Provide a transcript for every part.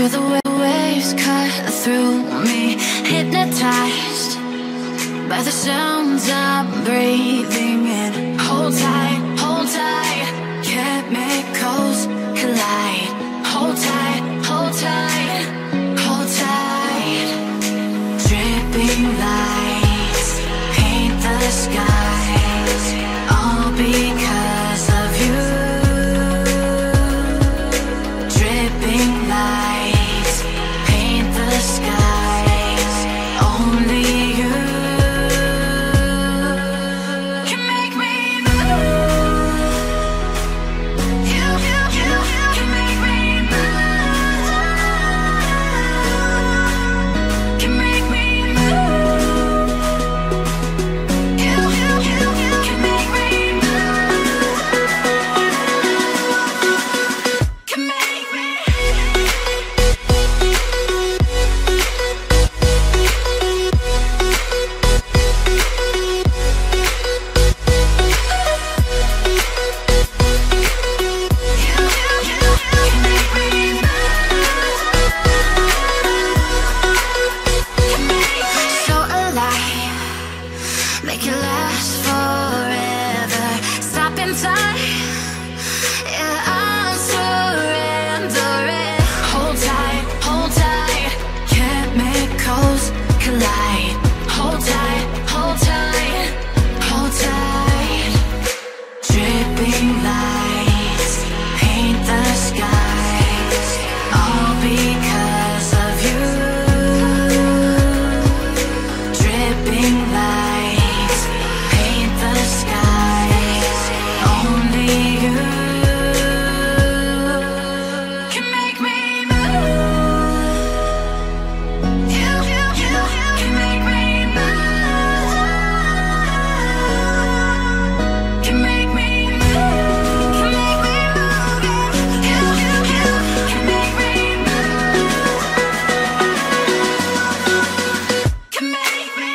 Feel the waves cut through me, hypnotized by the sounds I'm breathing in. Hold tight, chemicals collide. Hold tight, hold tight, hold tight. Dripping lights paint the skies, all because of you. Dripping lights paint the skies, only you can make me move. You can make me move. Can make me move. You can make me move. Can make me. So alive, make it last forever. Stop in time, yeah, I'm surrendering. Hold tight, chemicals collide. Hold tight, hold tight, hold tight. Dripping lights paint the skies, all because of you. Dripping lights paint the skies, only you can make me move. You can make me move. Can make me move. Can make me move. You can make me move. Can make me.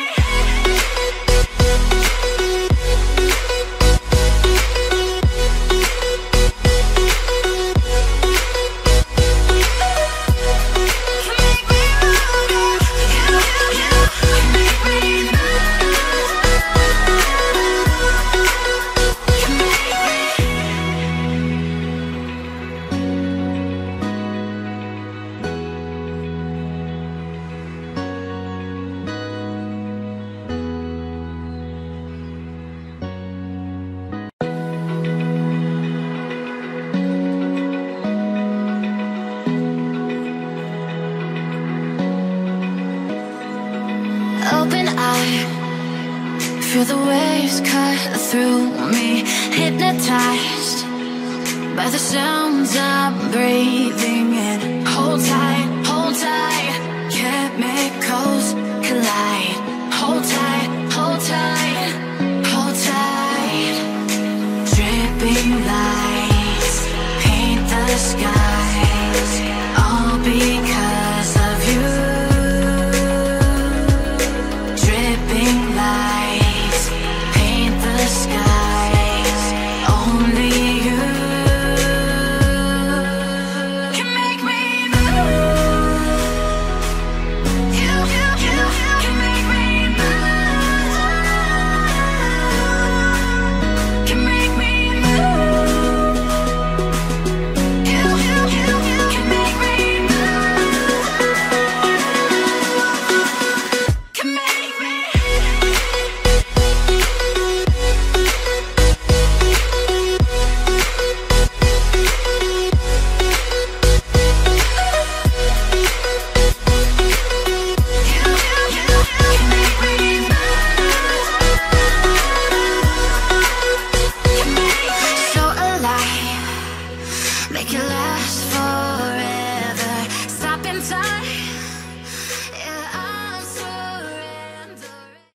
Open eye, feel the waves cut through me, hypnotized by the sounds I'm breathing in. Hold tight, chemicals collide. Hold tight, hold tight, hold tight. Dripping lights paint the sky.